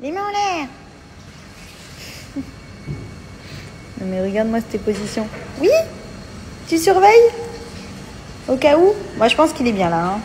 Les mains en l'air. Non mais regarde-moi cette position. Oui? Tu surveilles? Au cas où? Moi je pense qu'il est bien là. Hein.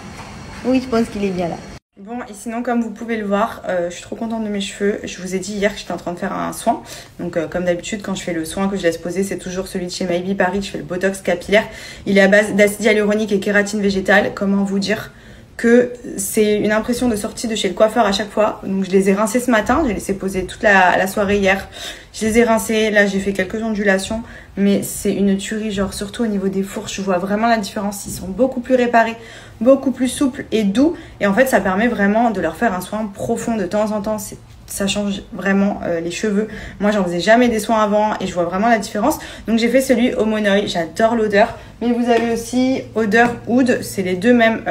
Oui, je pense qu'il est bien là. Bon, et sinon, comme vous pouvez le voir, je suis trop contente de mes cheveux. Je vous ai dit hier que j'étais en train de faire un soin. Donc, comme d'habitude, quand je fais le soin que je laisse poser, c'est toujours celui de chez Maybe Paris. Je fais le Botox capillaire. Il est à base d'acide hyaluronique et kératine végétale. Comment vous dire que c'est une impression de sortie de chez le coiffeur à chaque fois. Donc, je les ai rincés ce matin. J'ai laissé poser toute la soirée hier. Je les ai rincés. Là, j'ai fait quelques ondulations. Mais c'est une tuerie, genre surtout au niveau des fourches. Je vois vraiment la différence. Ils sont beaucoup plus réparés, beaucoup plus souples et doux. Et en fait, ça permet vraiment de leur faire un soin profond de temps en temps. Ça change vraiment les cheveux. Moi, j'en faisais jamais des soins avant et je vois vraiment la différence. Donc, j'ai fait celui au monoï. J'adore l'odeur. Mais vous avez aussi odeur oud. C'est les deux mêmes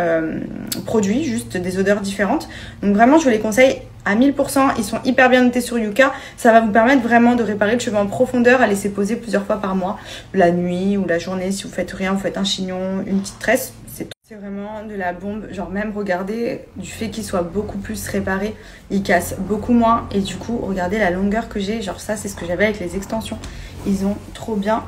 produits, juste des odeurs différentes. Donc, vraiment, je vous les conseille à 1000%. Ils sont hyper bien notés sur Yuka. Ça va vous permettre vraiment de réparer le cheveu en profondeur, à laisser poser plusieurs fois par mois. La nuit ou la journée, si vous faites rien, vous faites un chignon, une petite tresse. C'est vraiment de la bombe, genre même regardez, du fait qu'il soit beaucoup plus réparé, il casse beaucoup moins et du coup regardez la longueur que j'ai, genre ça c'est ce que j'avais avec les extensions, ils ont trop bien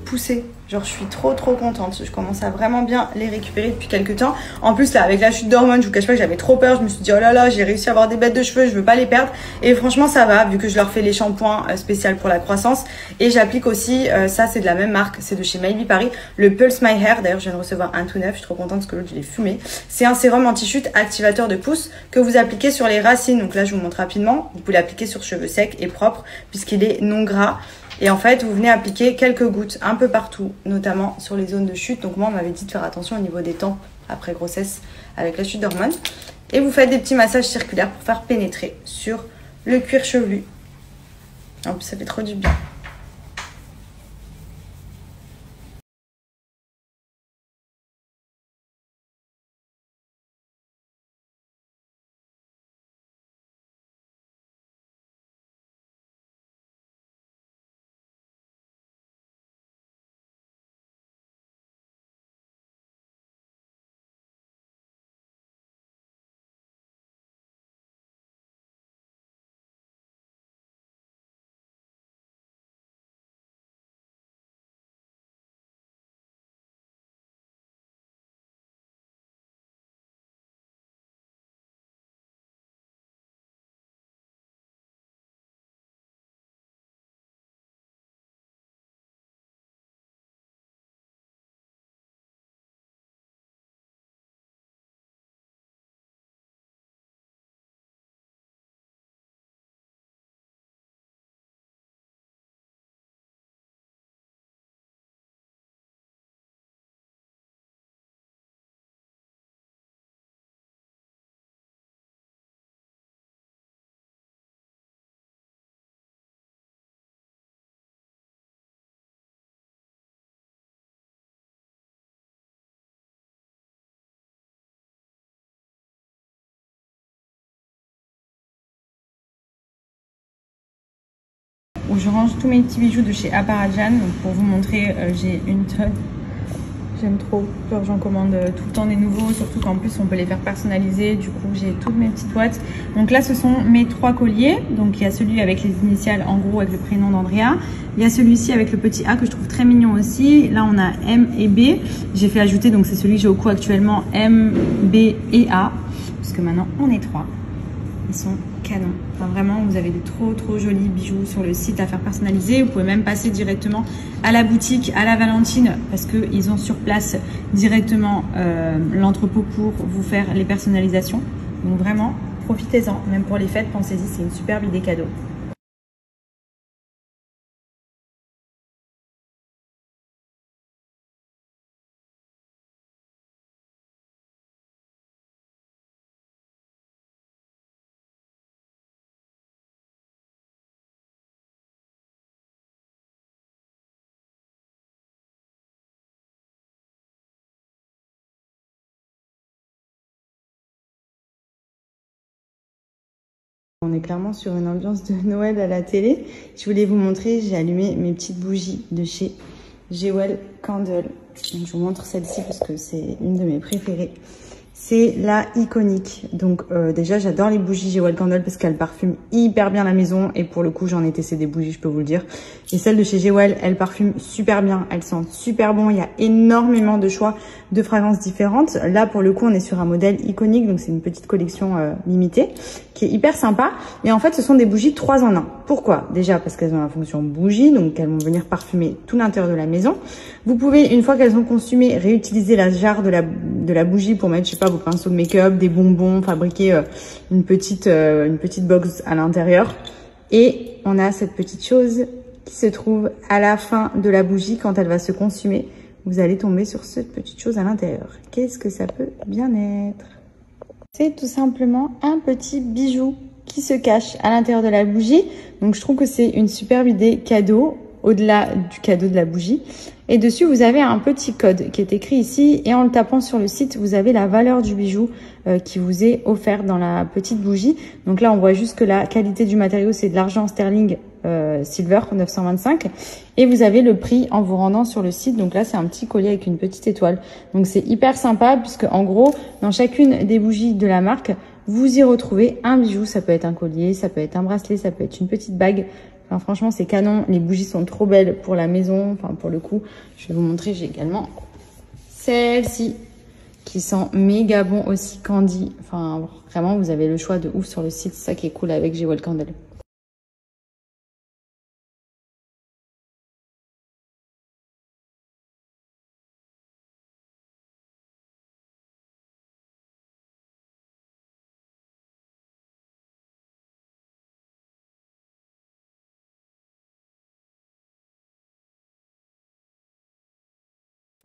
poussé, genre je suis trop contente, je commence à vraiment bien les récupérer depuis quelques temps. En plus là avec la chute d'hormones, je vous cache pas que j'avais trop peur, je me suis dit oh là là j'ai réussi à avoir des bêtes de cheveux, je veux pas les perdre et franchement ça va vu que je leur fais les shampoings spéciaux pour la croissance et j'applique aussi, ça c'est de la même marque, c'est de chez Maybe Paris, le Pulse My Hair, d'ailleurs je viens de recevoir un tout neuf, je suis trop contente parce que l'autre je l'ai fumé. C'est un sérum anti-chute activateur de pousse que vous appliquez sur les racines, donc là je vous montre rapidement, vous pouvez l'appliquer sur cheveux secs et propres puisqu'il est non gras. Et en fait, vous venez appliquer quelques gouttes un peu partout, notamment sur les zones de chute. Donc moi, on m'avait dit de faire attention au niveau des tempes après grossesse avec la chute d'hormones. Et vous faites des petits massages circulaires pour faire pénétrer sur le cuir chevelu. En plus, ça fait trop du bien. Où je range tous mes petits bijoux de chez Aparajan. Donc pour vous montrer, j'ai une tonne. J'aime trop. Genre j'en commande tout le temps des nouveaux, surtout qu'en plus on peut les faire personnaliser. Du coup j'ai toutes mes petites boîtes. Donc là ce sont mes 3 colliers. Donc il y a celui avec les initiales en gros avec le prénom d'Andrea. Il y a celui-ci avec le petit A que je trouve très mignon aussi. Là on a M et B. J'ai fait ajouter, donc c'est celui que j'ai au cou actuellement, M, B et A. Parce que maintenant on est 3. Ils sont canons. Enfin vraiment, vous avez des trop jolis bijoux sur le site à faire personnaliser. Vous pouvez même passer directement à la boutique, à la Valentine, parce qu'ils ont sur place directement l'entrepôt pour vous faire les personnalisations. Donc vraiment, profitez-en. Même pour les fêtes, pensez-y, c'est une superbe idée cadeau. On est clairement sur une ambiance de Noël à la télé. Je voulais vous montrer, j'ai allumé mes petites bougies de chez Jewel Candle. Donc, je vous montre celle-ci parce que c'est une de mes préférées. c'est la iconique. Donc déjà j'adore les bougies Jewel Candle parce qu'elles parfument hyper bien la maison et pour le coup j'en ai testé des bougies, je peux vous le dire. Et celles de chez Jewel, elles parfument super bien, elles sentent super bon, il y a énormément de choix de fragrances différentes. Là pour le coup on est sur un modèle iconique, donc c'est une petite collection limitée qui est hyper sympa. Et en fait ce sont des bougies 3 en 1. Pourquoi? Déjà parce qu'elles ont la fonction bougie, donc elles vont venir parfumer tout l'intérieur de la maison. Vous pouvez, une fois qu'elles ont consumé, réutiliser la jarre de la bougie pour mettre, je sais pas, vos pinceaux de make-up, des bonbons, fabriquer une petite box à l'intérieur. Et on a cette petite chose qui se trouve à la fin de la bougie quand elle va se consumer. Vous allez tomber sur cette petite chose à l'intérieur. Qu'est-ce que ça peut bien être? C'est tout simplement un petit bijou qui se cache à l'intérieur de la bougie. Donc je trouve que c'est une superbe idée cadeau, au-delà du cadeau de la bougie. Et dessus, vous avez un petit code qui est écrit ici. Et en le tapant sur le site, vous avez la valeur du bijou qui vous est offert dans la petite bougie. Donc là, on voit juste que la qualité du matériau, c'est de l'argent sterling silver 925. Et vous avez le prix en vous rendant sur le site. Donc là, c'est un petit collier avec une petite étoile. Donc c'est hyper sympa puisque en gros, dans chacune des bougies de la marque, vous y retrouvez un bijou. Ça peut être un collier, ça peut être un bracelet, ça peut être une petite bague. Enfin, franchement, c'est canon. Les bougies sont trop belles pour la maison. Enfin, pour le coup, je vais vous montrer. J'ai également celle-ci qui sent méga bon aussi, Candy. Enfin, vraiment, vous avez le choix de ouf sur le site. C'est ça qui est cool avec Jewel Candle.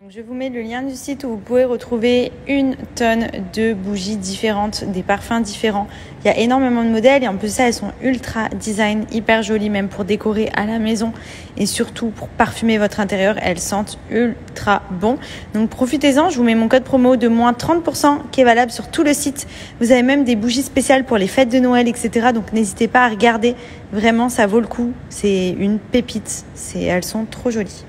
Donc je vous mets le lien du site où vous pouvez retrouver une tonne de bougies différentes, des parfums différents. Il y a énormément de modèles et en plus de ça, elles sont ultra design, hyper jolies même pour décorer à la maison et surtout pour parfumer votre intérieur. Elles sentent ultra bon. Donc profitez-en, je vous mets mon code promo de moins 30% qui est valable sur tout le site. Vous avez même des bougies spéciales pour les fêtes de Noël, etc. Donc n'hésitez pas à regarder. Vraiment, ça vaut le coup. C'est une pépite. Elles sont trop jolies.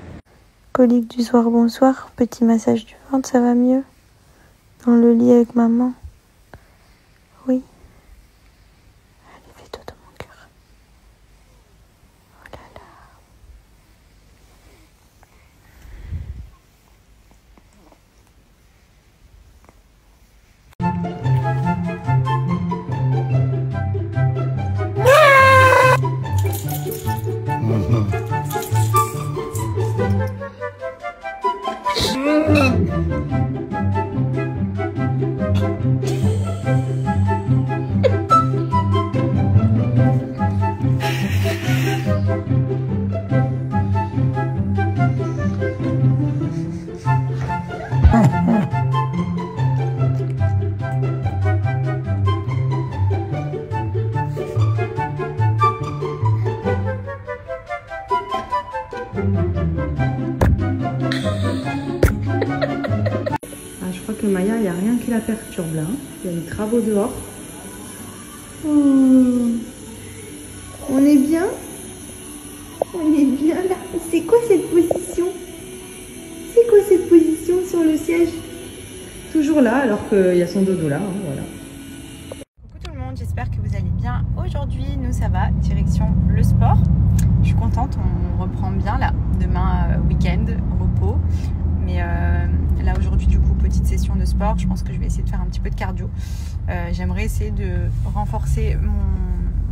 Colique du soir, bonsoir. Petit massage du ventre, ça va mieux? Dans le lit avec maman? Oui. Allez, fais-toi dans mon cœur. Oh là là. Je crois que Maya, il n'y a rien qui la perturbe là. Il y a des travaux dehors. Oh. On est bien? On est bien là. C'est quoi cette position? C'est quoi cette position sur le siège? Toujours là alors qu'il y a son dodo là. Hein, voilà. Coucou tout le monde, j'espère que vous allez bien. Aujourd'hui, nous ça va, direction le sport. Je suis contente, on reprend bien là. Demain, week-end, repos. Mais là aujourd'hui du coup petite session de sport, je pense que je vais essayer de faire un petit peu de cardio. J'aimerais essayer de renforcer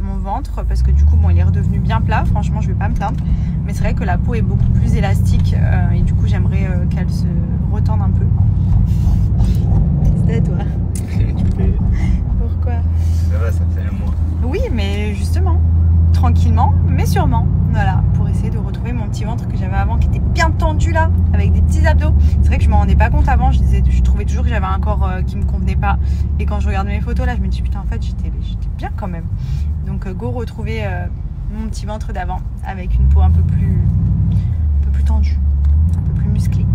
mon ventre parce que du coup bon il est redevenu bien plat, franchement je vais pas me plaindre. Mais c'est vrai que la peau est beaucoup plus élastique et du coup j'aimerais qu'elle se retende un peu. C'est à toi. Pourquoi? Ça va, ça fait un mois. Oui mais justement, tranquillement mais sûrement. Voilà, pour essayer de retrouver mon petit ventre que j'avais avant qui était bien tendu là, avec des petits abdos. C'est vrai que je me rendais pas compte avant, je trouvais toujours que j'avais un corps qui me convenait pas. Et quand je regarde mes photos là, je me dis putain en fait j'étais bien quand même. Donc go retrouver mon petit ventre d'avant avec une peau un peu plus tendue, un peu plus musclée.